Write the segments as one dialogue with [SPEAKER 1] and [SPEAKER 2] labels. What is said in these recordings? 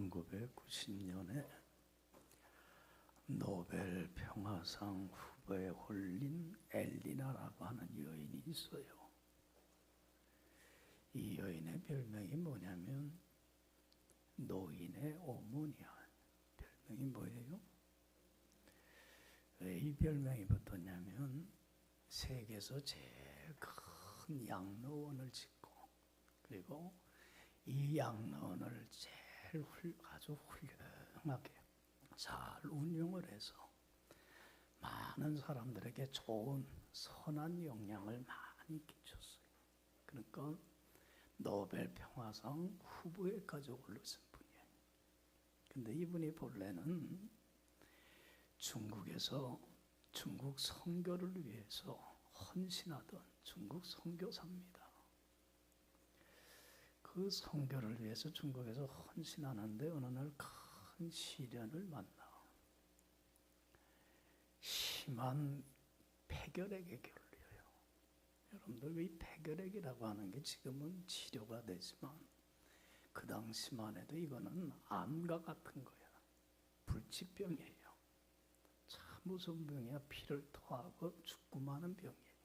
[SPEAKER 1] 1990년에 노벨 평화상 후보에 올린 엘리나라고 하는 여인이 있어요. 이 여인의 별명이 뭐냐면 노인의 어머니야. 별명이 뭐예요? 왜 이 별명이 붙었냐면 세계에서 제일 큰 양로원을 짓고 그리고 이 양로원을 제일 아주 훌륭하게 잘 운영을 해서 많은 사람들에게 좋은 선한 영향을 많이 끼쳤어요. 그러니까 노벨 평화상 후보에까지 올랐을 뿐이에요. 근데 이분이 본래는 중국에서 중국 선교를 위해서 헌신하던 중국 선교사입니다. 그 선교를 위해서 중국에서 헌신하는데 어느 날 큰 시련을 만나 심한 폐결핵에 걸려요. 여러분들 이 폐결핵이라고 하는 게 지금은 치료가 되지만 그 당시만 해도 이거는 암과 같은 거야. 불치병이에요. 참 무서운 병이야. 피를 토하고 죽고 마는 병이에요.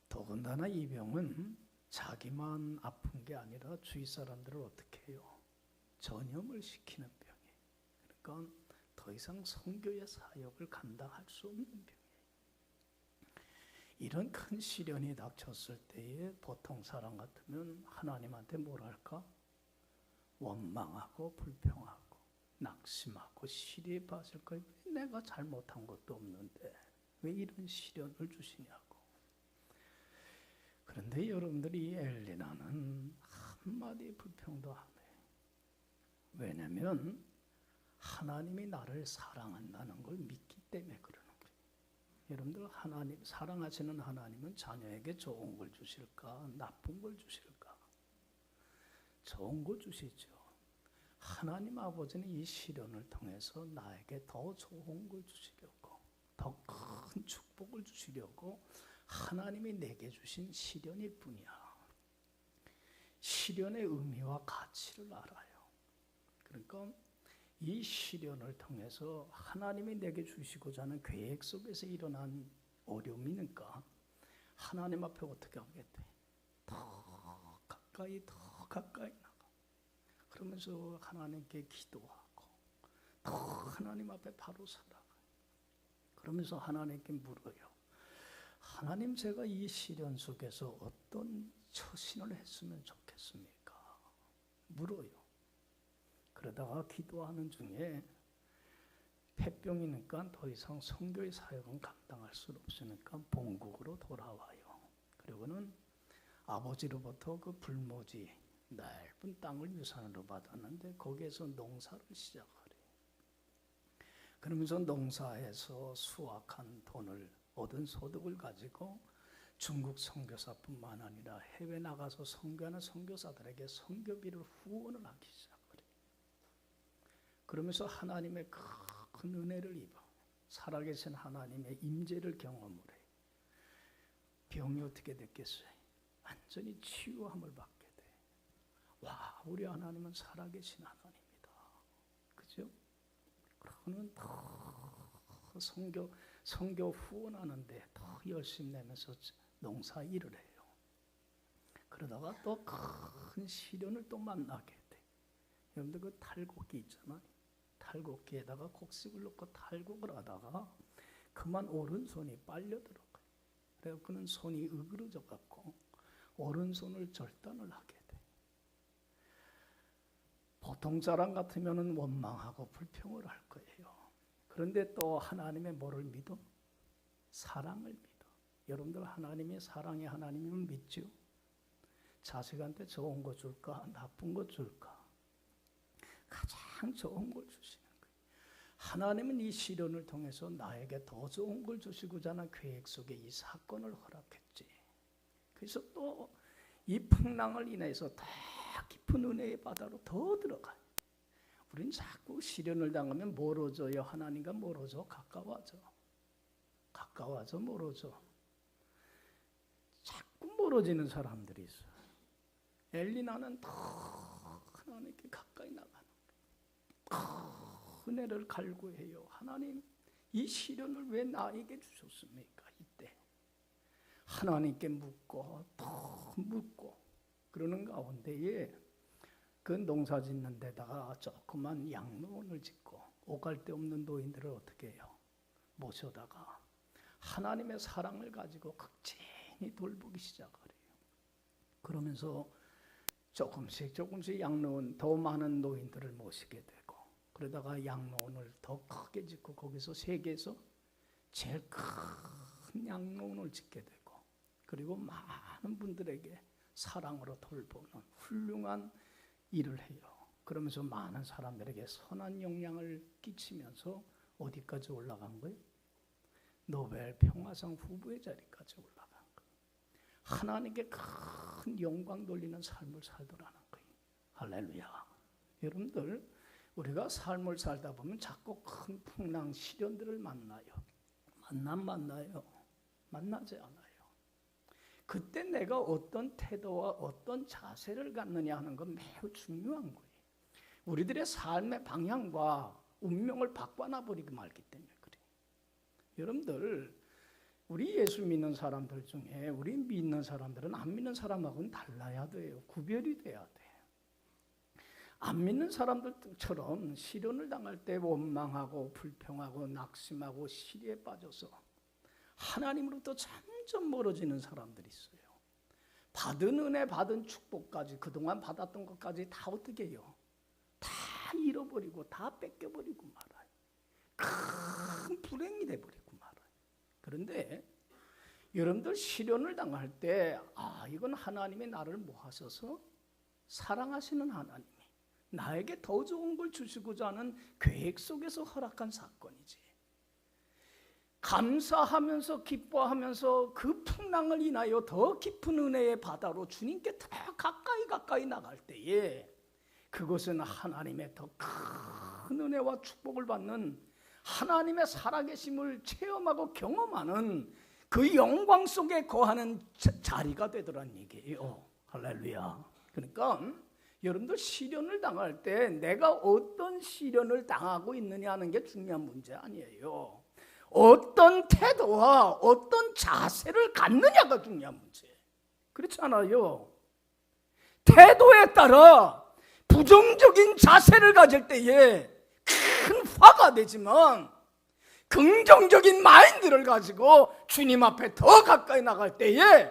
[SPEAKER 1] 더군다나 이 병은 자기만 아픈 게 아니라 주위 사람들을 어떻게 해요? 전염을 시키는 병이에요. 그러니까 더 이상 선교의 사역을 감당할 수 없는 병이에요. 이런 큰 시련이 닥쳤을 때에 보통 사람 같으면 하나님한테 뭘 할까? 원망하고 불평하고 낙심하고 시리에 빠질 거예요. 내가 잘못한 것도 없는데 왜 이런 시련을 주시냐고. 그런데 여러분들이 엘리나는 한마디 불평도 안 해. 왜냐하면 하나님이 나를 사랑한다는 걸 믿기 때문에 그러는 거예요. 여러분들 하나님 사랑하시는 하나님은 자녀에게 좋은 걸 주실까? 나쁜 걸 주실까? 좋은 거 주시죠. 하나님 아버지는 이 시련을 통해서 나에게 더 좋은 걸 주시려고 더 큰 축복을 주시려고 하나님이 내게 주신 시련일 뿐이야. 시련의 의미와 가치를 알아요. 그러니까 이 시련을 통해서 하나님이 내게 주시고자 하는 계획 속에서 일어난 어려움이니까 하나님 앞에 어떻게 하게 돼? 더 가까이 나가. 그러면서 하나님께 기도하고 더 하나님 앞에 바로 살아가요. 그러면서 하나님께 물어요. 하나님, 제가 이 시련 속에서 어떤 처신을 했으면 좋겠습니까? 물어요. 그러다가 기도하는 중에 폐병이니까 더 이상 선교의 사역은 감당할 수 없으니까 본국으로 돌아와요. 그리고는 아버지로부터 그 불모지 넓은 땅을 유산으로 받았는데 거기에서 농사를 시작하래요. 그러면서 농사에서 수확한 돈을 얻은 소득을 가지고 중국 선교사뿐만 아니라 해외 나가서 선교하는 선교사들에게 선교비를 후원을 하기 시작해요. 그러면서 하나님의 큰 은혜를 입어 살아계신 하나님의 임재를 경험을 해요. 병이 어떻게 됐겠어요? 완전히 치유함을 받게 돼. 와, 우리 하나님은 살아계신 하나님이다. 그죠? 그러고는 더 선교 후원하는데 더 열심히 내면서 농사 일을 해요. 그러다가 또 큰 시련을 또 만나게 돼. 여러분들 그 탈곡기 있잖아요. 탈곡기에다가 곡식을 넣고 탈곡을 하다가 그만 오른손이 빨려 들어가요. 그래서 그는 손이 으그러져 갖고 오른손을 절단을 하게 돼. 보통 사람 같으면 원망하고 불평을 할 거예요. 그런데 또 하나님의 뭐를 믿어? 사랑을 믿어. 여러분들 하나님이 사랑의 하나님을 믿죠? 자식한테 좋은 거 줄까? 나쁜 거 줄까? 가장 좋은 걸 주시는 거예요. 하나님은 이 시련을 통해서 나에게 더 좋은 걸 주시고자 하는 계획 속에 이 사건을 허락했지. 그래서 또 이 풍랑을 인해서 더 깊은 은혜의 바다로 더 들어가요. 우린 자꾸 시련을 당하면 멀어져요. 하나님과 멀어져. 가까워져. 멀어져. 자꾸 멀어지는 사람들이 있어요. 엘리나는 더 하나님께 가까워. 큰 은혜를 갈구해요. 하나님, 이 시련을 왜 나에게 주셨습니까? 이때 하나님께 묻고 또 묻고 그러는 가운데에 그 농사 짓는 데다가 조그만 양로원을 짓고 오갈 데 없는 노인들을 어떻게 해요? 모셔다가 하나님의 사랑을 가지고 극진히 돌보기 시작을 해요. 그러면서 조금씩 양로원, 더 많은 노인들을 모시게 되고, 그러다가 양로원을 더 크게 짓고 거기서 세계에서 제일 큰 양로원을 짓게 되고, 그리고 많은 분들에게 사랑으로 돌보는 훌륭한 일을 해요. 그러면서 많은 사람들에게 선한 영향을 끼치면서 어디까지 올라간 거예요? 노벨 평화상 후보의 자리까지 올라간 거예요. 하나님께 큰 영광 돌리는 삶을 살더라는 거예요. 할렐루야. 여러분들, 우리가 삶을 살다 보면 자꾸 큰 풍랑, 시련들을 만나요. 만나요? 만나지 않아요. 그때 내가 어떤 태도와 어떤 자세를 갖느냐 하는 건 매우 중요한 거예요. 우리들의 삶의 방향과 운명을 바꿔놔 버리고 말기 때문에 그래요. 여러분들, 우리 예수 믿는 사람들 중에 우리 믿는 사람들은 안 믿는 사람하고는 달라야 돼요. 구별이 돼야 돼요. 안 믿는 사람들처럼 시련을 당할 때 원망하고 불평하고 낙심하고 시리에 빠져서 하나님으로부터 점점 멀어지는 사람들이 있어요. 받은 은혜, 받은 축복까지, 그동안 받았던 것까지 다 어떻게 해요? 다 잃어버리고 다 뺏겨버리고 말아요. 큰 불행이 돼버리고 말아요. 그런데 여러분들 시련을 당할 때 이건 하나님이 나를 모아셔서 사랑하시는 하나님이 나에게 더 좋은 걸 주시고자 하는 계획 속에서 허락한 사건이지. 감사하면서 기뻐하면서 그 풍랑을 인하여 더 깊은 은혜의 바다로 주님께 더 가까이 나갈 때에 그것은 하나님의 더 큰 은혜와 축복을 받는 하나님의 살아계심을 체험하고 경험하는 그 영광 속에 거하는 자리가 되더란 얘기예요. 할렐루야. 그러니까 여러분들 시련을 당할 때 내가 어떤 시련을 당하고 있느냐 하는 게 중요한 문제 아니에요. 어떤 태도와 어떤 자세를 갖느냐가 중요한 문제. 그렇지 않아요? 태도에 따라 부정적인 자세를 가질 때에 큰 화가 되지만 긍정적인 마인드를 가지고 주님 앞에 더 가까이 나갈 때에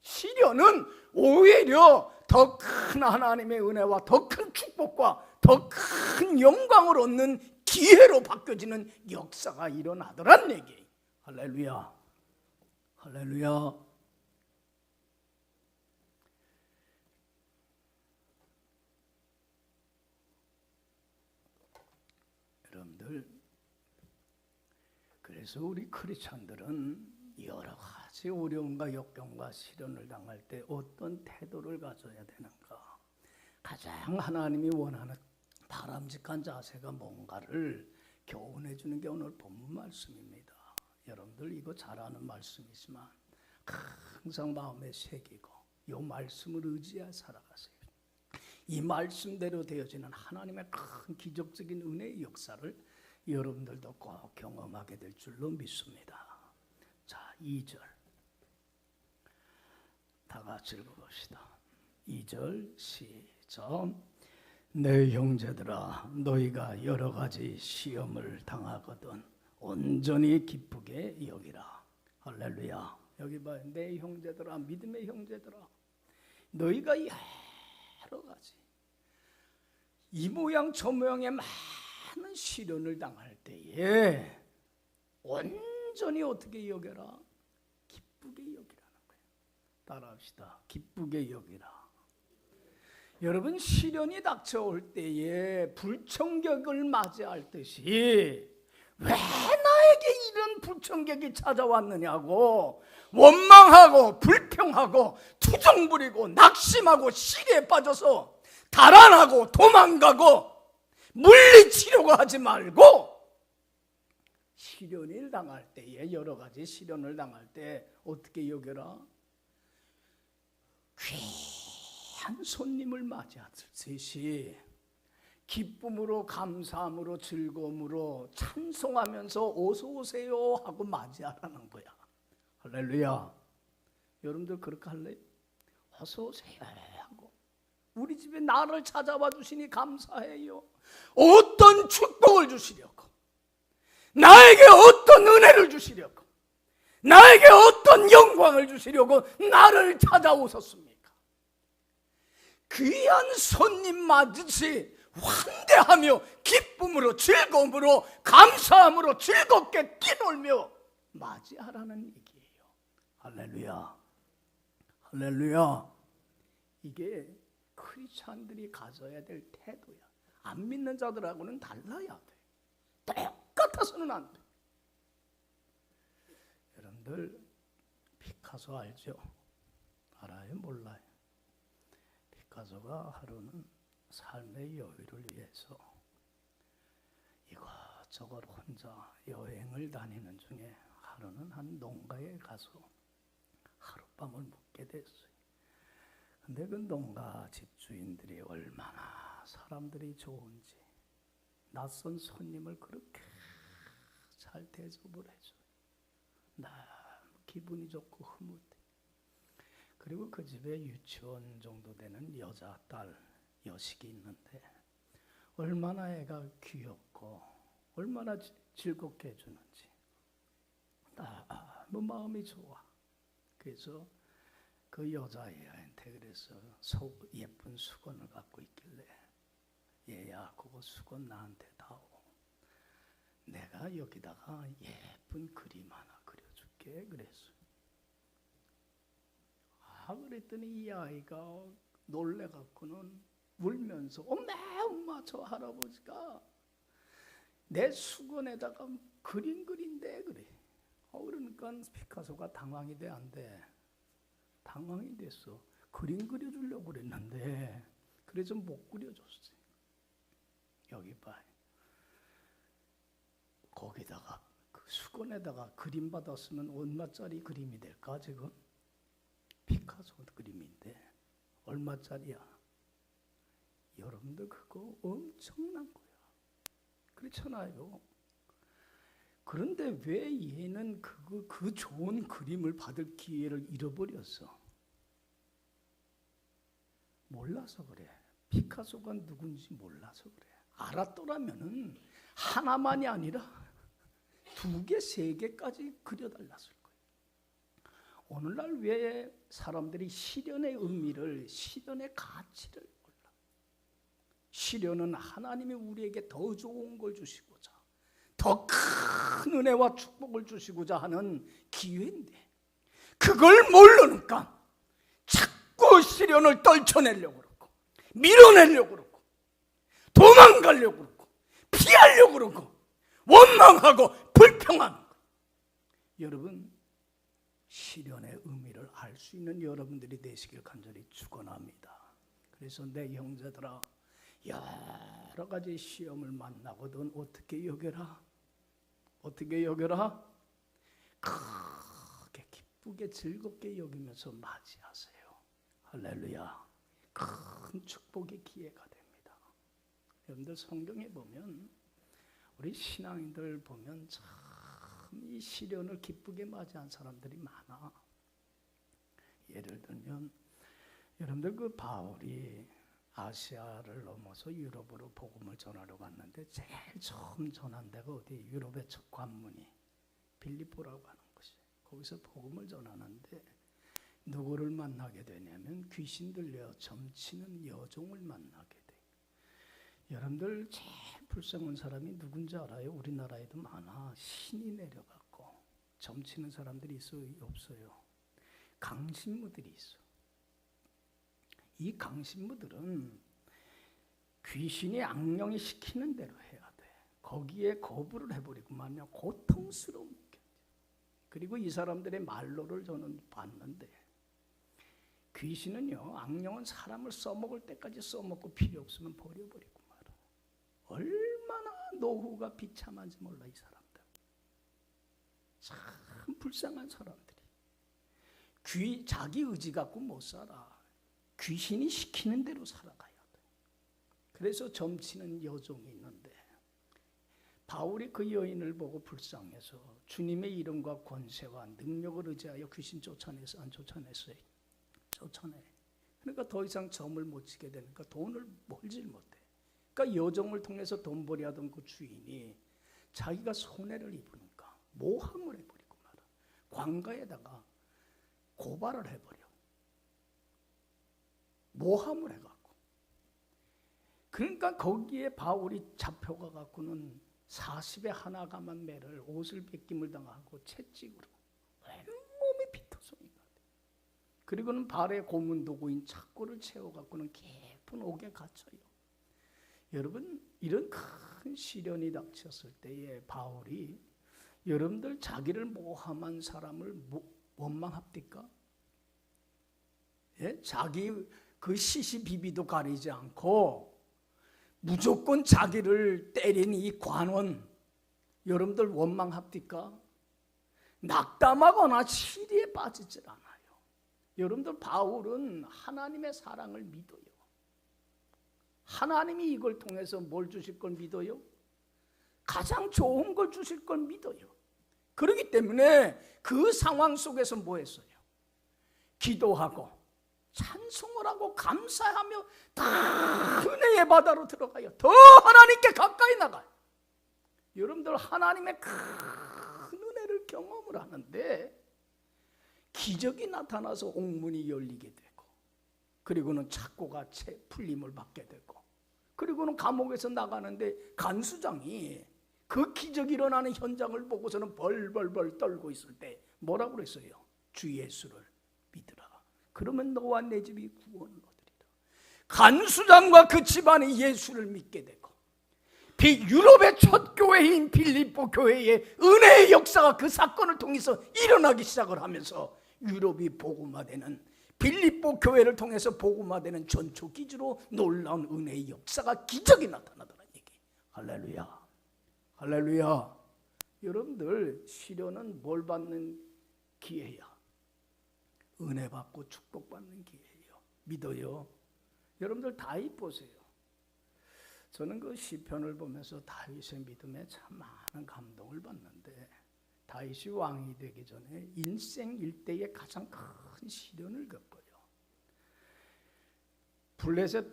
[SPEAKER 1] 시련은 오히려 더 큰 하나님의 은혜와 더 큰 축복과 더 큰 영광을 얻는 기회로 바뀌어지는 역사가 일어나더란 얘기. 할렐루야. 할렐루야. 여러분들, 그래서 우리 크리스찬들은 여러 가지 어려움과 역경과 시련을 당할 때 어떤 태도를 가져야 되는가? 가장 하나님이 원하는 바람직한 자세가 뭔가를 교훈해 주는 게 오늘 본문 말씀입니다. 여러분들 이거 잘 아는 말씀이지만 항상 마음에 새기고 이 말씀을 의지해 살아가세요. 이 말씀대로 되어지는 하나님의 큰 기적적인 은혜의 역사를 여러분들도 꼭 경험하게 될 줄로 믿습니다. 자, 2절 다 같이 읽어봅시다. 2절 시작. 내 형제들아, 너희가 여러 가지 시험을 당하거든 온전히 기쁘게 여기라. 할렐루야. 여기 봐요. 내 형제들아, 믿음의 형제들아, 너희가 여러 가지 이 모양 저 모양의 많은 시련을 당할 때에 온전히 어떻게 여겨라? 기쁘게 여기라는 거예요. 따라합시다. 기쁘게 여기라. 여러분, 시련이 닥쳐올 때에 불청객을 맞이할 듯이 왜 나에게 이런 불청객이 찾아왔느냐고 원망하고 불평하고 투정 부리고 낙심하고 시리에 빠져서 달아나고 도망가고 물리치려고 하지 말고, 시련을 당할 때에 여러 가지 시련을 당할 때 어떻게 여겨라? 귀한 손님을 맞이하듯이 기쁨으로 감사함으로 즐거움으로 찬송하면서 어서 오세요 하고 맞이하라는 거야. 할렐루야. 여러분들 그렇게 할래요? 어서 오세요 하고 우리 집에 나를 찾아와 주시니 감사해요. 어떤 축복을 주시려고, 나에게 어떤 은혜를 주시려고, 나에게 어떤 영광을 주시려고 나를 찾아오셨습니까? 귀한 손님 맞듯이 환대하며 기쁨으로 즐거움으로 감사함으로 즐겁게 뛰놀며 맞이하라는 얘기예요. 할렐루야. 할렐루야. 이게 크리스찬들이 가져야 될 태도야. 안 믿는 자들하고는 달라야 돼. 똑같아서는 안 돼. 여러분들 피카소 알죠? 알아요? 몰라요? 피카소가 하루는 삶의 여유를 위해서 이것저것 혼자 여행을 다니는 중에 하루는 한 농가에 가서 하룻밤을 묵게 됐어요. 근데 그 농가 집주인들이 얼마나 사람들이 좋은지 낯선 손님을 그렇게 잘 대접을 해줘요. 너무 기분이 좋고 흐뭇해. 그리고 그 집에 유치원 정도 되는 여자 딸 여식이 있는데 얼마나 애가 귀엽고 얼마나 즐겁게 해주는지 너무 마음이 좋아. 그래서 그 여자애한테 그래서 예쁜 수건을 갖고 있길래 얘야 그거 수건 나한테 다오. 내가 여기다가 예쁜 그림 하나 그려줄게 그랬어. 그랬더니 이 아이가 놀래갖고는 울면서 엄마 저 할아버지가 내 수건에다가 그림 그린대 그래. 그러니까 피카소가 당황이 돼 안 돼? 당황이 됐어. 그림 그려주려고 그랬는데 그래서 못 그려줬어. 여기 봐. 거기다가 그 수건에다가 그림 받았으면 얼마짜리 그림이 될까 지금? 피카소 그림인데 얼마짜리야? 여러분들 그거 엄청난 거야. 그렇잖아요. 그런데 왜 얘는 그 좋은 그림을 받을 기회를 잃어버렸어? 몰라서 그래. 피카소가 누군지 몰라서 그래. 알았더라면은 하나만이 아니라 2개, 3개까지 그려달랐을 거예요. 오늘날 왜 사람들이 시련의 의미를, 시련의 가치를 몰라? 시련은 하나님이 우리에게 더 좋은 걸 주시고자, 더 큰 은혜와 축복을 주시고자 하는 기회인데 그걸 모르니까 자꾸 시련을 떨쳐내려고 그러고 밀어내려고 그러고 도망가려고 그러고 피하려고 그러고 원망하고 불평하는 거예요. 여러분 시련의 의미를 알 수 있는 여러분들이 되시길 간절히 축원합니다. 그래서 내 형제들아 여러 가지 시험을 만나거든 어떻게 여겨라? 어떻게 여겨라? 크게 기쁘게 즐겁게 여기면서 맞이하세요. 할렐루야. 큰 축복의 기회가 됩니다. 여러분들 성경에 보면 우리 신앙인들 보면 참 이 시련을 기쁘게 맞이한 사람들이 많아. 예를 들면 여러분들 그 바울이 아시아를 넘어서 유럽으로 복음을 전하러 갔는데 제일 처음 전한 데가 어디? 유럽의 첫 관문이 빌립보라고 하는 곳이. 거기서 복음을 전하는데 누구를 만나게 되냐면 귀신 들려 점치는 여종을 만나게 돼. 여러분들 제일 불쌍한 사람이 누군지 알아요? 우리나라에도 많아. 신이 내려갖고 점치는 사람들이 있어요? 없어요? 강신무들이 있어. 이 강신무들은 귀신이 악령이 시키는 대로 해야 돼. 거기에 거부를 해버리고 만약 고통스러운 느낌. 그리고 이 사람들의 말로를 저는 봤는데 귀신은요, 악령은 사람을 써먹을 때까지 써먹고 필요 없으면 버려버리고 말아. 얼마나 노후가 비참한지 몰라 이 사람들. 참 불쌍한 사람들이. 자기 의지 갖고 못 살아. 귀신이 시키는 대로 살아가야 돼. 그래서 점치는 여종이 있는데 바울이 그 여인을 보고 불쌍해서 주님의 이름과 권세와 능력을 의지하여 귀신 쫓아내서 안 쫓아냈어요. 쫓아내. 그러니까 더 이상 점을 못 치게 되니까 돈을 벌질 못해. 그러니까 여종을 통해서 돈 벌이 하던 그 주인이 자기가 손해를 입으니까 모함을 해버리고 말아. 관가에다가 고발을 해버려. 모함을 해갖고. 그러니까 거기에 바울이 잡혀가 갖고는 40에 하나가만 매를 옷을 벗김을 당하고 채찍으로 온몸이 피터성이가 돼. 그리고는 발에 고문 도구인 착고를 채워갖고는 깊은 옥에 갇혀요. 여러분, 이런 큰 시련이 닥쳤을 때에 바울이 여러분들 자기를 모함한 사람을 원망합니까? 예? 자기 그 시시비비도 가리지 않고 무조건 자기를 때린 이 관원 여러분들 원망합니까? 낙담하거나 시리에 빠지질 않아요. 여러분들 바울은 하나님의 사랑을 믿어요. 하나님이 이걸 통해서 뭘 주실 걸 믿어요? 가장 좋은 걸 주실 걸 믿어요. 그렇기 때문에 그 상황 속에서 뭐 했어요? 기도하고 찬송을 하고 감사하며 다 은혜의 바다로 들어가요. 더 하나님께 가까이 나가요. 여러분들 하나님의 큰 은혜를 경험을 하는데 기적이 나타나서 옥문이 열리게 되고 그리고는 착고가 풀림을 받게 되고 그리고는 감옥에서 나가는데 간수장이 그 기적이 일어나는 현장을 보고서는 벌벌벌 떨고 있을 때 뭐라고 그랬어요? 주 예수를 믿으라. 그러면 너와 내 집이 구원을 얻으리라. 간수장과 그 집안이 예수를 믿게 되고 유럽의 첫 교회인 빌립보 교회의 은혜의 역사가 그 사건을 통해서 일어나기 시작을 하면서 유럽이 복음화되는 빌립보 교회를 통해서 복음화되는 전초기지로 놀라운 은혜의 역사가 기적이 나타나더라는 얘기. 할렐루야. 할렐루야. 여러분들 시련은 뭘 받는 기회야? 은혜 받고 축복받는 기회예요. 믿어요? 여러분들 다윗 보세요. 저는 그 시편을 보면서 다윗의 믿음에 참 많은 감동을 받는데 다윗이 왕이 되기 전에 인생 일대의 가장 큰 시련을 겪어요. 블레셋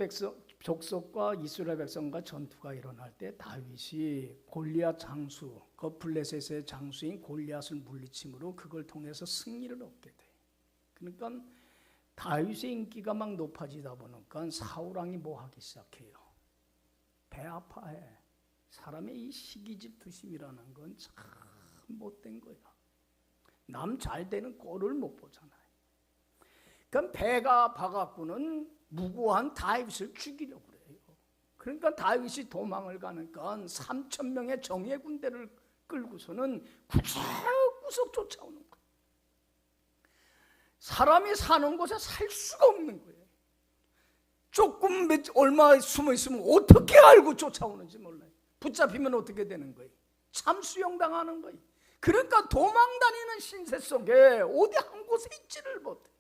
[SPEAKER 1] 족속과 이스라엘 백성과 전투가 일어날 때 다윗이 골리앗 장수, 그 블레셋의 장수인 골리앗을 물리침으로 그걸 통해서 승리를 얻게 돼. 그러니까 다윗의 인기가 막 높아지다 보니까 사울왕이 뭐 하기 시작해요? 배 아파해. 사람의 이 시기질투심이라는 건 참 못된 거야. 남 잘 되는 꼴을 못 보잖아요. 그럼 배가 아파갖고는 무고한 다윗을 죽이려고 그래요. 그러니까 다윗이 도망을 가니까 3,000명의 정예 군대를 끌고서는 구석구석 쫓아오는 거예요. 사람이 사는 곳에 살 수가 없는 거예요. 조금 얼마 숨어 있으면 어떻게 알고 쫓아오는지 몰라요. 붙잡히면 어떻게 되는 거예요? 참수형당하는 거예요. 그러니까 도망다니는 신세 속에 어디 한 곳에 있지를 못해.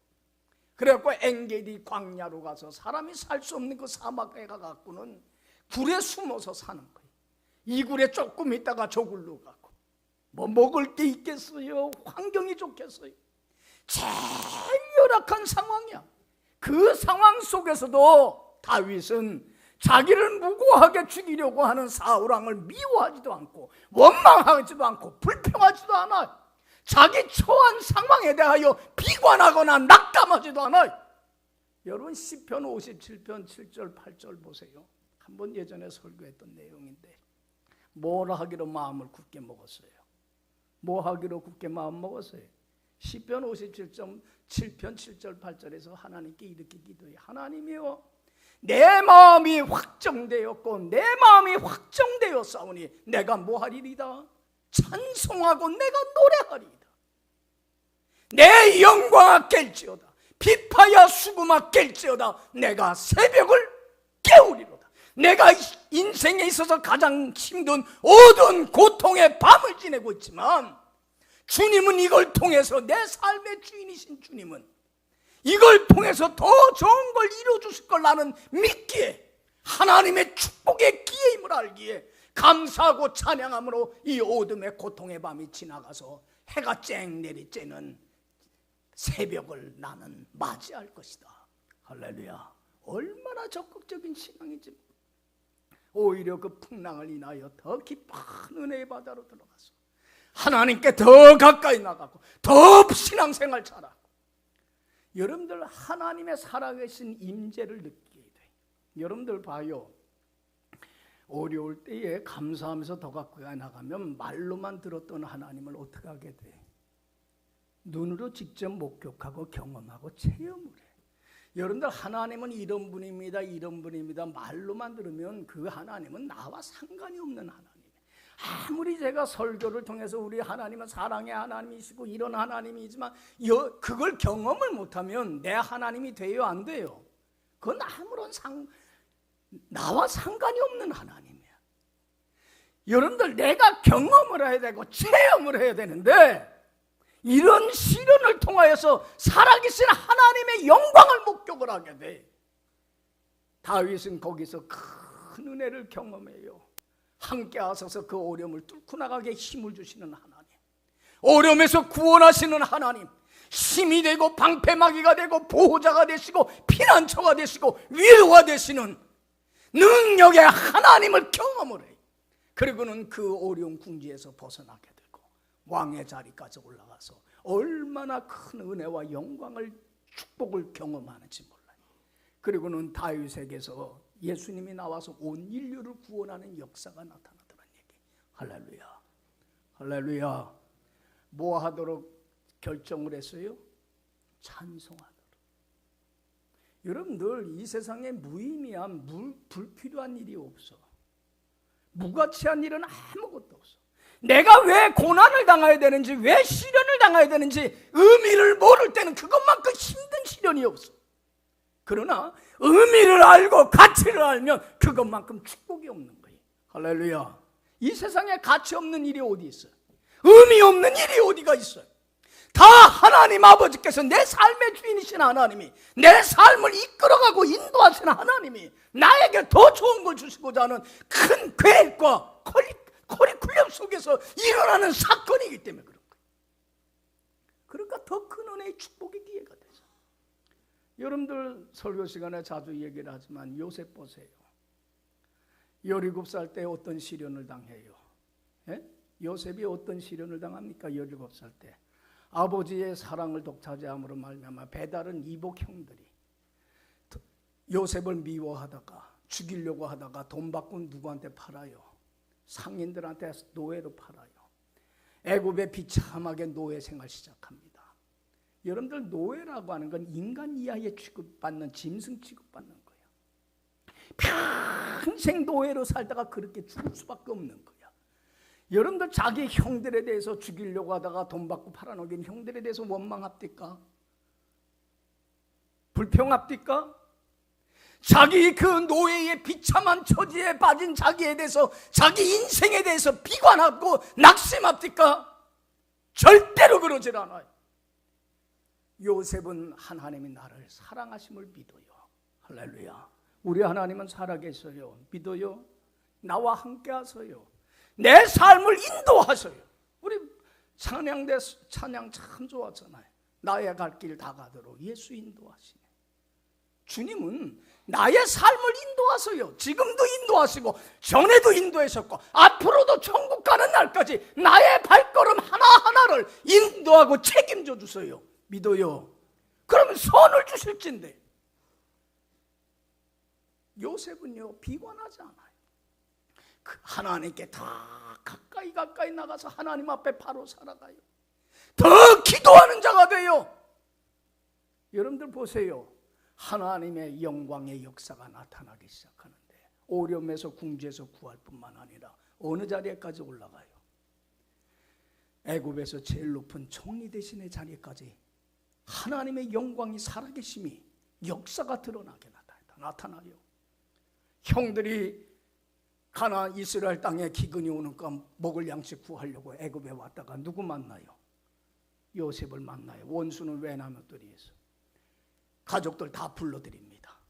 [SPEAKER 1] 그래갖고 엔게디 광야로 가서 사람이 살 수 없는 그 사막에 가갖고는 굴에 숨어서 사는 거예요. 이 굴에 조금 있다가 저 굴로 가고 뭐 먹을 게 있겠어요? 환경이 좋겠어요? 제일 열악한 상황이야. 그 상황 속에서도 다윗은 자기를 무고하게 죽이려고 하는 사울왕을 미워하지도 않고 원망하지도 않고 불평하지도 않아요. 자기 처한 상황에 대하여 비관하거나 낙담하지도 않아요. 여러분 시편 57편 7절 8절 보세요. 한번 예전에 설교했던 내용인데 뭘 하기로 마음을 굳게 먹었어요? 뭐 하기로 굳게 마음 먹었어요? 시편 57편 7절 8절에서 하나님께 이렇게 기도해요. 하나님이여 내 마음이 확정되었고 내 마음이 확정되었사오니 내가 뭐하리이다? 찬송하고 내가 노래하리이다. 내 영광아 깰지어다. 비파야 수금아 깰지어다. 내가 새벽을 깨우리로다. 내가 인생에 있어서 가장 힘든 어두운 고통의 밤을 지내고 있지만 주님은 이걸 통해서 내 삶의 주인이신 주님은 이걸 통해서 더 좋은 걸 이루어주실 걸 나는 믿기에 하나님의 축복의 기회임을 알기에 감사하고 찬양함으로 이 어둠의 고통의 밤이 지나가서 해가 쨍 내리쬐는 새벽을 나는 맞이할 것이다. 할렐루야. 얼마나 적극적인 신앙인지. 오히려 그 풍랑을 인하여 더 깊은 은혜의 바다로 들어가서 하나님께 더 가까이 나가고 더 신앙생활 잘하고, 여러분들 하나님의 살아계신 임재를 느끼게 돼. 여러분들 봐요. 어려울 때에 감사하면서 더 가까이 나가면 말로만 들었던 하나님을 어떻게 하게 돼? 눈으로 직접 목격하고 경험하고 체험을 해. 여러분들 하나님은 이런 분입니다, 이런 분입니다 말로만 들으면 그 하나님은 나와 상관이 없는 하나님이에요. 아무리 제가 설교를 통해서 우리 하나님은 사랑의 하나님이시고 이런 하나님이지만 그걸 경험을 못하면 내 하나님이 돼요, 안 돼요? 그건 아무런 나와 상관이 없는 하나님이야. 여러분들 내가 경험을 해야 되고 체험을 해야 되는데, 이런 시련을 통하여서 살아계신 하나님의 영광을 목격을 하게 돼. 다윗은 거기서 큰 은혜를 경험해요. 함께 하셔서 그 어려움을 뚫고 나가게 힘을 주시는 하나님, 어려움에서 구원하시는 하나님, 힘이 되고 방패막이가 되고 보호자가 되시고 피난처가 되시고 위로가 되시는 능력의 하나님을 경험을 해요. 그리고는 그 어려운 궁지에서 벗어나게 되고 왕의 자리까지 올라가서 얼마나 큰 은혜와 영광을, 축복을 경험하는지 몰라요. 그리고는 다윗에게서 예수님이 나와서 온 인류를 구원하는 역사가 나타나더란 얘기. 할렐루야. 할렐루야. 뭐 하도록 결정을 했어요? 찬송하도록. 여러분들 이 세상에 무의미한 불필요한 일이 없어. 무가치한 일은 아무것도 없어. 내가 왜 고난을 당해야 되는지, 왜 시련을 당해야 되는지 의미를 모를 때는 그것만큼 힘든 시련이 없어. 그러나 의미를 알고 가치를 알면 그것만큼 축복이 없는 거예요. 할렐루야. 이 세상에 가치 없는 일이 어디 있어요? 의미 없는 일이 어디가 있어요? 다 하나님 아버지께서, 내 삶의 주인이신 하나님이, 내 삶을 이끌어가고 인도하시는 하나님이 나에게 더 좋은 걸 주시고자 하는 큰 계획과 커리큘럼 속에서 일어나는 사건이기 때문에 그런 거예요. 그러니까 더 큰 은혜의 축복의 기회가 되죠. 여러분들 설교 시간에 자주 얘기를 하지만 요셉 보세요. 17살 때 어떤 시련을 당해요? 예? 요셉이 어떤 시련을 당합니까? 17살 때 아버지의 사랑을 독차지함으로 말미암아 배다른 이복 형들이 요셉을 미워하다가 죽이려고 하다가 돈 받고 누구한테 팔아요? 상인들한테 노예로 팔아요. 애굽에 비참하게 노예 생활 시작합니다. 여러분들 노예라고 하는 건 인간 이하에 취급받는, 짐승 취급받는 거예요. 평생 노예로 살다가 그렇게 죽을 수밖에 없는 거예요. 여러분들 자기 형들에 대해서 죽이려고 하다가 돈 받고 팔아넘긴 형들에 대해서 원망합니까? 불평합니까? 자기 그 노예의 비참한 처지에 빠진 자기에 대해서, 자기 인생에 대해서 비관하고 낙심합니까? 절대로 그러질 않아요. 요셉은 하나님이 나를 사랑하심을 믿어요. 할렐루야. 우리 하나님은 살아계셔요. 믿어요? 나와 함께 하세요. 내 삶을 인도하세요. 우리 찬양 참 좋았잖아요. 나의 갈 길 다 가도록 예수 인도하시네. 주님은 나의 삶을 인도하세요. 지금도 인도하시고 전에도 인도하셨고 앞으로도 천국 가는 날까지 나의 발걸음 하나하나를 인도하고 책임져 주세요. 믿어요? 그러면 선을 주실진데. 요셉은요 비관하지 않아요. 하나님께 다 가까이 나가서 하나님 앞에 바로 살아가요. 더 기도하는 자가 돼요. 여러분들 보세요. 하나님의 영광의 역사가 나타나기 시작하는데 어려움에서 궁지에서 구할 뿐만 아니라 어느 자리에까지 올라가요? 애굽에서 제일 높은 총리 대신의 자리까지 하나님의 영광이 살아계심이, 역사가 드러나게 나타나요. 형들이 가나안 이스라엘 땅에 기근이 오니까 먹을 양식 구하려고 애굽에 왔다가 누구 만나요? 요셉을 만나요. 원수는 외나무들이에서 가족들 다 불러드립니다.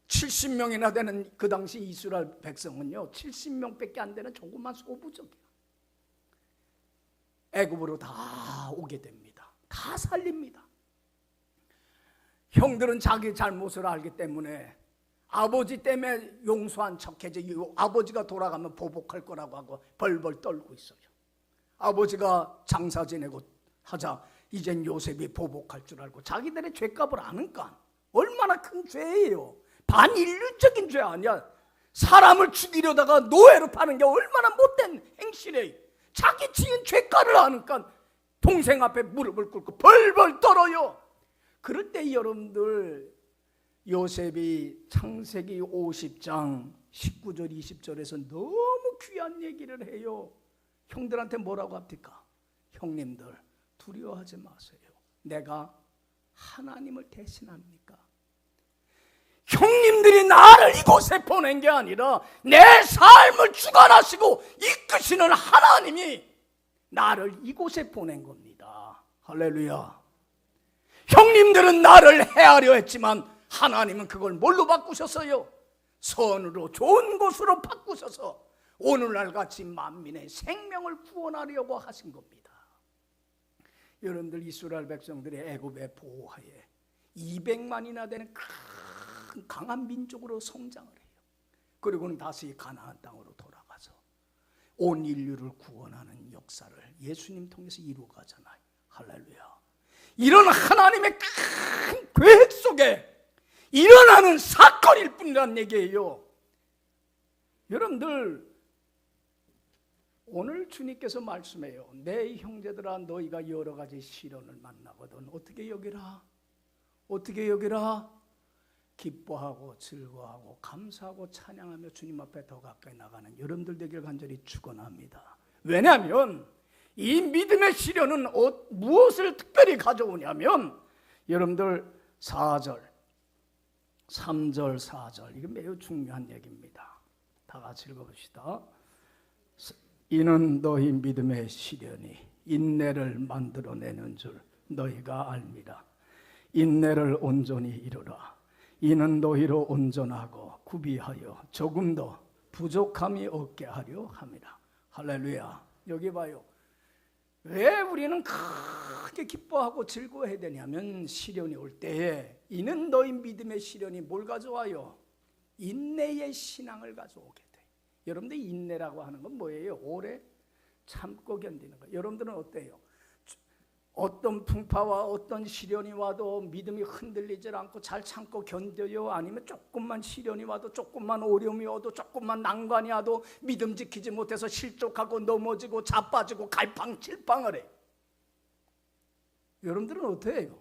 [SPEAKER 1] 70명이나 되는 그 당시 이스라엘 백성은요 70명밖에 안 되는 조그만 소부족이야. 애굽으로 다 오게 됩니다. 다 살립니다. 형들은 자기 잘못을 알기 때문에 아버지 때문에 용서한 척해지 아버지가 돌아가면 보복할 거라고 하고 벌벌 떨고 있어요. 아버지가 장사 지내고 하자 이젠 요셉이 보복할 줄 알고 자기들의 죄값을 아는까 얼마나 큰 죄예요. 반인륜적인 죄 아니야. 사람을 죽이려다가 노예로 파는 게 얼마나 못된 행실이에요. 자기 지은 죄가를 아니까 동생 앞에 무릎을 꿇고 벌벌 떨어요. 그럴 때 여러분들 요셉이 창세기 50장 19절 20절에서 너무 귀한 얘기를 해요. 형들한테 뭐라고 합니까? 형님들 두려워하지 마세요. 내가 하나님을 대신합니까? 형님들이 나를 이곳에 보낸 게 아니라 내 삶을 주관하시고 이끄시는 하나님이 나를 이곳에 보낸 겁니다. 할렐루야. 형님들은 나를 해하려 했지만 하나님은 그걸 뭘로 바꾸셨어요? 선으로 좋은 곳으로 바꾸셔서 오늘날 같이 만민의 생명을 구원하려고 하신 겁니다. 여러분들 이스라엘 백성들이 애굽의 보호하에 200만이나 되는 큰 강한 민족으로 성장을 해요. 그리고는 다시 가나안 땅으로 돌아가서 온 인류를 구원하는 역사를 예수님 통해서 이루어가잖아요. 할렐루야. 이런 하나님의 큰 계획 속에 일어나는 사건일 뿐이란 얘기예요. 여러분들 오늘 주님께서 말씀해요. 내 형제들아 너희가 여러 가지 시련을 만나거든 어떻게 여기라? 어떻게 여기라? 기뻐하고 즐거워하고 감사하고 찬양하며 주님 앞에 더 가까이 나가는 여러분들 되길 간절히 축원합니다. 왜냐하면 이 믿음의 시련은 무엇을 특별히 가져오냐면 여러분들 4절 3절 4절 이게 매우 중요한 얘기입니다. 다 같이 읽어봅시다. 이는 너희 믿음의 시련이 인내를 만들어내는 줄 너희가 알미라. 인내를 온전히 이루라. 이는 너희로 온전하고 구비하여 조금 더 부족함이 없게 하려 함이라. 할렐루야. 여기 봐요. 왜 우리는 크게 기뻐하고 즐거워해야 되냐면 시련이 올 때에 이는 너희 믿음의 시련이 뭘 가져와요? 인내의 신앙을 가져오게 돼. 여러분들 인내라고 하는 건 뭐예요? 오래 참고 견디는 거. 여러분들은 어때요? 어떤 풍파와 어떤 시련이 와도 믿음이 흔들리질 않고 잘 참고 견뎌요? 아니면 조금만 시련이 와도 조금만 어려움이 와도 조금만 난관이 와도 믿음 지키지 못해서 실족하고 넘어지고 자빠지고 갈팡질팡을 해요? 여러분들은 어때요?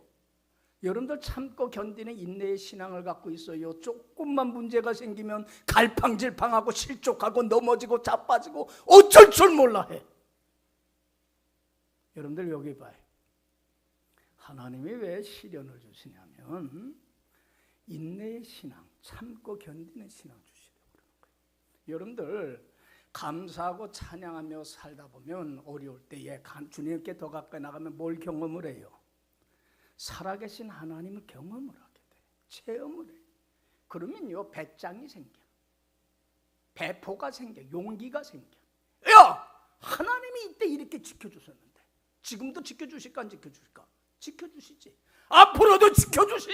[SPEAKER 1] 여러분들 참고 견디는 인내의 신앙을 갖고 있어요? 조금만 문제가 생기면 갈팡질팡하고 실족하고 넘어지고 자빠지고 어쩔 줄 몰라 해. 여러분들 여기 봐요. 하나님이 왜 시련을 주시냐면 인내의 신앙, 참고 견디는 신앙 주시려고 그러는 거예요. 여러분들 감사하고 찬양하며 살다 보면 어려울 때에 주님께 더 가까이 나가면 뭘 경험을 해요? 살아계신 하나님을 경험을 하게 돼. 체험을 해. 그러면요 배짱이 생겨. 배포가 생겨. 용기가 생겨. 야! 하나님이 이때 이렇게 지켜주셨는데 지금도 지켜주실까 안 지켜주실까? 지켜주시지. 앞으로도 지켜주시지.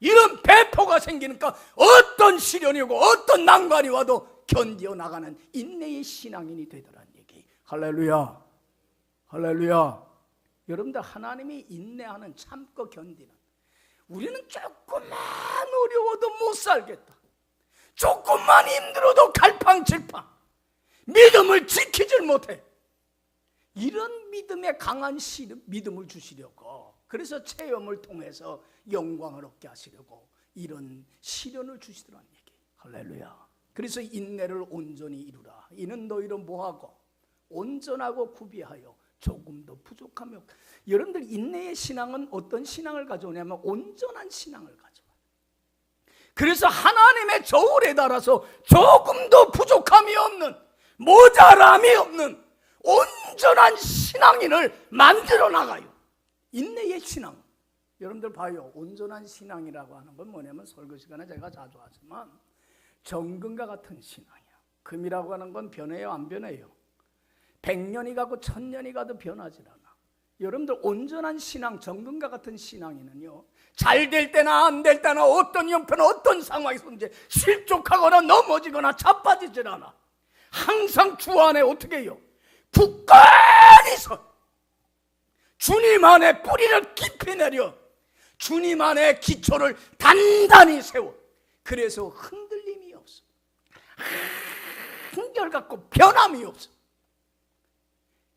[SPEAKER 1] 이런 배포가 생기니까 어떤 시련이 오고 어떤 난관이 와도 견디어 나가는 인내의 신앙인이 되더란 얘기. 할렐루야. 할렐루야. 여러분들 하나님이 인내하는 참고 견디는 우리는 조금만 어려워도 못 살겠다. 조금만 힘들어도 갈팡질팡 믿음을 지키질 못해. 이런 믿음에 강한 믿음을 주시려고 그래서 체험을 통해서 영광을 얻게 하시려고 이런 시련을 주시더란 얘기. 할렐루야. 그래서 인내를 온전히 이루라. 이는 너희로 뭐하고 온전하고 구비하여 조금 더 부족함이 없고. 여러분들 인내의 신앙은 어떤 신앙을 가져오냐면 온전한 신앙을 가져와요. 그래서 하나님의 저울에 따라서 조금 더 부족함이 없는 모자람이 없는 온전한 신앙인을 만들어 나가요. 인내의 신앙. 여러분들 봐요. 온전한 신앙이라고 하는 건 뭐냐면 설교 시간에 제가 자주 하지만 정금과 같은 신앙이야. 금이라고 하는 건 변해요, 안 변해요? 100년이 가고 1000년이 가도 변하지 않아. 여러분들 온전한 신앙, 정금과 같은 신앙이는요, 잘 될 때나 안 될 때나 어떤 형편, 어떤 상황에서든지 실족하거나 넘어지거나 자빠지질 않아. 항상 주 안에 어떻게 해요? 굳건히 서 주님 안에 뿌리를 깊이 내려 주님 안에 기초를 단단히 세워. 그래서 흔들림이 없어. 한결같고 변함이 없어.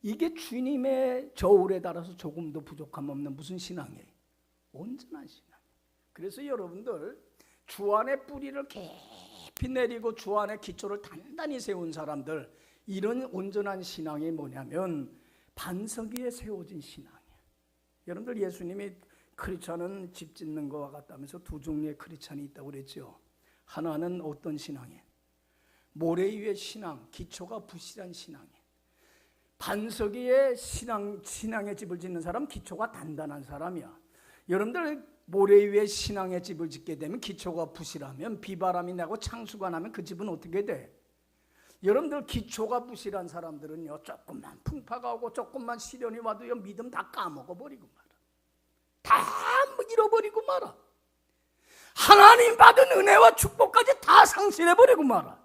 [SPEAKER 1] 이게 주님의 저울에 따라서 조금도 부족함 없는 무슨 신앙이에요? 온전한 신앙. 그래서 여러분들 주 안에 뿌리를 깊이 내리고 주 안에 기초를 단단히 세운 사람들, 이런 온전한 신앙이 뭐냐면 반석 위에 세워진 신앙이에요. 여러분들 예수님이 크리스찬은 집 짓는 것과 같다면서 두 종류의 크리스찬이 있다고 그랬죠. 하나는 어떤 신앙이에요? 모래 위의 신앙, 기초가 부실한 신앙이에요. 반석 위에 신앙의 집을 짓는 사람, 기초가 단단한 사람이야. 여러분들 모래 위에 신앙의 집을 짓게 되면 기초가 부실하면 비바람이 나고 창수가 나면 그 집은 어떻게 돼? 여러분들 기초가 부실한 사람들은요, 조금만 풍파가 오고 조금만 시련이 와도 믿음 다 까먹어버리고 말아. 다 잃어버리고 말아. 하나님 받은 은혜와 축복까지 다 상실해버리고 말아.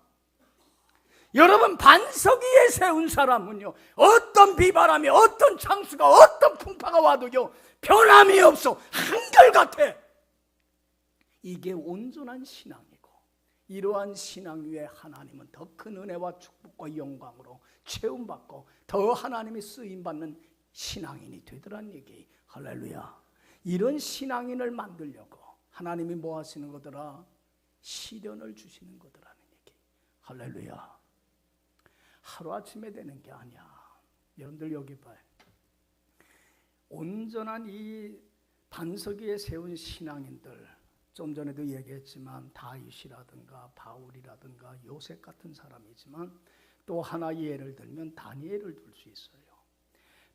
[SPEAKER 1] 여러분, 반석 위에 세운 사람은요, 어떤 비바람이, 어떤 창수가, 어떤 풍파가 와도요, 변함이 없어. 한결같아. 이게 온전한 신앙이고, 이러한 신앙 위에 하나님은 더 큰 은혜와 축복과 영광으로 채움받고 더 하나님이 쓰임받는 신앙인이 되더란 얘기. 할렐루야. 이런 신앙인을 만들려고 하나님이 뭐 하시는 거더라? 시련을 주시는 거더라는 얘기. 할렐루야. 하루아침에 되는 게 아니야. 여러분들 여기 봐요. 온전한 이 반석 위에 세운 신앙인들, 좀 전에도 얘기했지만 다윗이라든가 바울이라든가 요셉 같은 사람이지만 또 하나 예를 들면 다니엘을 들 수 있어요.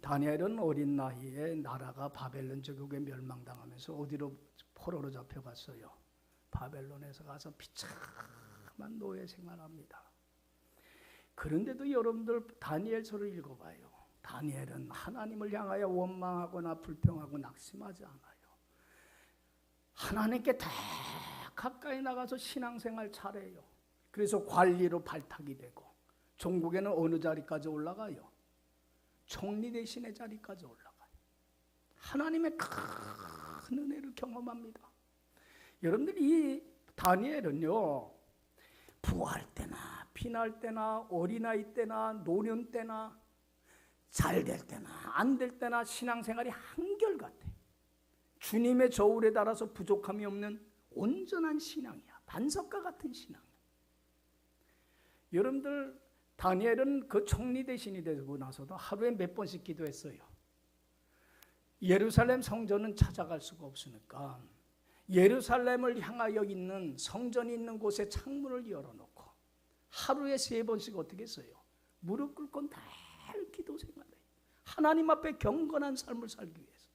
[SPEAKER 1] 다니엘은 어린 나이에 나라가 바벨론 제국에 멸망당하면서 어디로 포로로 잡혀갔어요? 바벨론에서 가서 비참한 노예 생활합니다. 그런데도 여러분들 다니엘서를 읽어봐요. 다니엘은 하나님을 향하여 원망하거나 불평하고 낙심하지 않아요. 하나님께 더 가까이 나가서 신앙생활 잘해요. 그래서 관리로 발탁이 되고 종국에는 어느 자리까지 올라가요? 총리 대신의 자리까지 올라가요. 하나님의 큰 은혜를 경험합니다. 여러분들 이 다니엘은요, 부할 때나 피날 때나 어린아이 때나 노년 때나 잘 될 때나 안 될 때나 신앙생활이 한결같아. 주님의 저울에 따라서 부족함이 없는 온전한 신앙이야. 반석과 같은 신앙. 여러분들 다니엘은 그 총리 대신이 되고 나서도 하루에 몇 번씩 기도했어요. 예루살렘 성전은 찾아갈 수가 없으니까 예루살렘을 향하여 있는 성전이 있는 곳에 창문을 열어놓고 하루에 3번씩 어떻게 했어요? 무릎 꿇고 늘 기도 생활해. 하나님 앞에 경건한 삶을 살기 위해서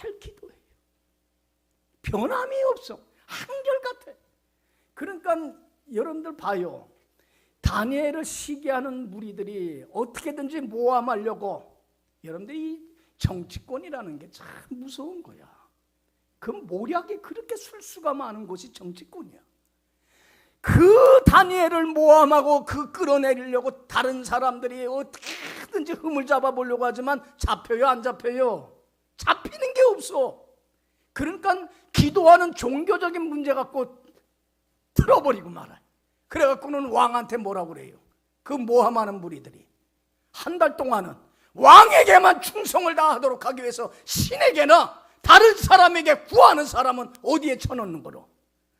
[SPEAKER 1] 늘 기도해요. 변함이 없어. 한결같아. 그러니까 여러분들 봐요. 다니엘을 시기하는 무리들이 어떻게든지 모함하려고, 여러분들 이 정치권이라는 게 참 무서운 거야. 그 모략이 그렇게 술수가 많은 곳이 정치권이야. 그 다니엘을 모함하고 그 끌어내리려고 다른 사람들이 어떻게든지 흠을 잡아보려고 하지만 잡혀요, 안 잡혀요? 잡히는 게 없어. 그러니까 기도하는 종교적인 문제 갖고 틀어버리고 말아요. 그래갖고는 왕한테 뭐라고 그래요? 그 모함하는 무리들이 한 달 동안은 왕에게만 충성을 다하도록 하기 위해서 신에게나 다른 사람에게 구하는 사람은 어디에 쳐넣는 거로?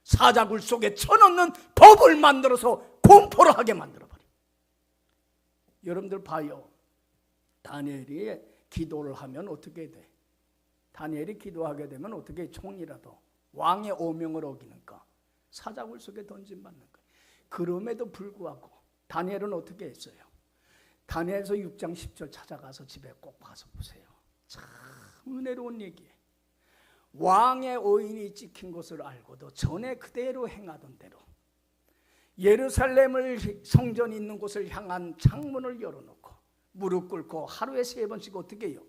[SPEAKER 1] 사자굴 속에 쳐넣는 법을 만들어서 공포를 하게 만들어버려. 여러분들 봐요. 다니엘이 기도를 하면 어떻게 돼? 다니엘이 기도하게 되면 어떻게? 총이라도 왕의 오명을 어기니까 사자굴 속에 던짐받는 거예요. 그럼에도 불구하고 다니엘은 어떻게 했어요? 다니엘서 6장 10절 찾아가서 집에 꼭 가서 보세요. 참 은혜로운 얘기예요. 왕의 오인이 찍힌 것을 알고도 전에 그대로 행하던 대로 예루살렘을 성전이 있는 곳을 향한 창문을 열어놓고 무릎 꿇고 하루에 3번씩 어떻게 해요?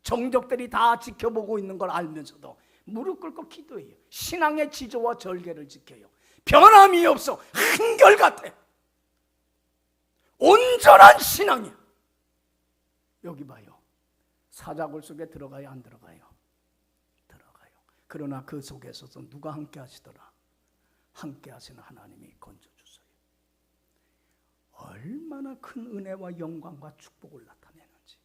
[SPEAKER 1] 정적들이 다 지켜보고 있는 걸 알면서도 무릎 꿇고 기도해요. 신앙의 지조와 절개를 지켜요. 변함이 없어. 한결같아. 온전한 신앙이야. 여기 봐요. 사자굴 속에 들어가요, 안 들어가요? 들어가요. 그러나 그 속에서도 누가 함께 하시더라? 함께 하시는 하나님이 건져주세요. 얼마나 큰 은혜와 영광과 축복을 나타내는지.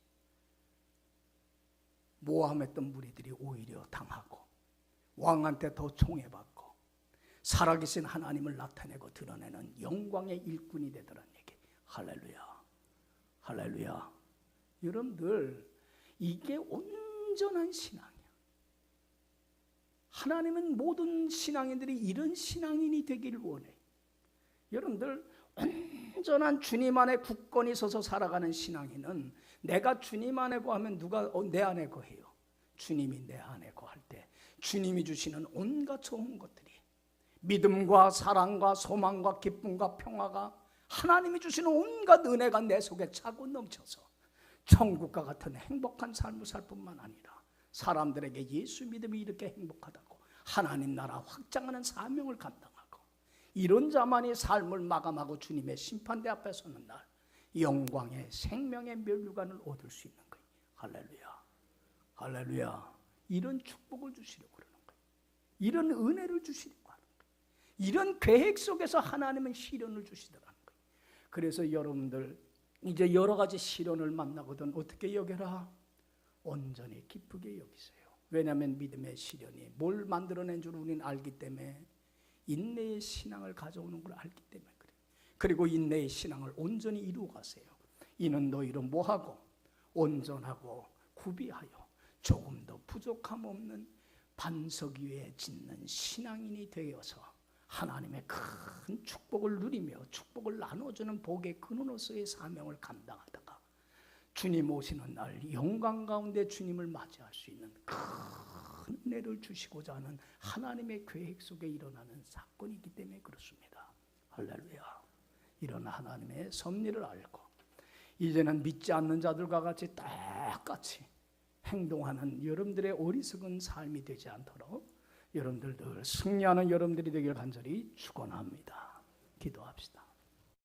[SPEAKER 1] 모함했던 무리들이 오히려 당하고 왕한테 더 총애받고 살아계신 하나님을 나타내고 드러내는 영광의 일꾼이 되더란 얘기. 할렐루야. 할렐루야. 여러분들, 이게 온전한 신앙이야. 하나님은 모든 신앙인들이 이런 신앙인이 되기를 원해. 여러분들, 온전한 주님 안에 굳건히 서서 살아가는 신앙인은 내가 주님 안에 거하면 누가 내 안에 거해요? 주님이 내 안에 거할 때 주님이 주시는 온갖 좋은 것들이, 믿음과 사랑과 소망과 기쁨과 평화가, 하나님이 주시는 온갖 은혜가 내 속에 차고 넘쳐서 천국과 같은 행복한 삶을 살 뿐만 아니라 사람들에게 예수 믿음이 이렇게 행복하다고 하나님 나라 확장하는 사명을 감당하고, 이런 자만이 삶을 마감하고 주님의 심판대 앞에 서는 날 영광의 생명의 면류관을 얻을 수 있는 거예요. 할렐루야. 할렐루야. 이런 축복을 주시려고 그러는 거예요. 이런 은혜를 주시려고 하는 거예요. 이런 계획 속에서 하나님은 시련을 주시더라는 거예요. 그래서 여러분들 이제 여러 가지 시련을 만나거든 어떻게 여겨라? 온전히 기쁘게 여기세요. 왜냐하면 믿음의 시련이 뭘 만들어낸 줄 우리는 알기 때문에, 인내의 신앙을 가져오는 걸 알기 때문에 그래요. 그리고 인내의 신앙을 온전히 이루어 가세요. 이는 너희로 뭐하고? 온전하고 구비하여 조금 더 부족함 없는 반석 위에 짓는 신앙인이 되어서 하나님의 큰 축복을 누리며 축복을 나눠주는 복의 근원으로서의 사명을 감당하다가 주님 오시는 날 영광 가운데 주님을 맞이할 수 있는 큰 은혜를 주시고자 하는 하나님의 계획 속에 일어나는 사건이기 때문에 그렇습니다. 할렐루야. 이런 하나님의 섭리를 알고 이제는 믿지 않는 자들과 같이 똑같이 행동하는 여러분들의 어리석은 삶이 되지 않도록 여러분들 늘 승리하는 여러분들이 되길 간절히 축원합니다. 기도합시다.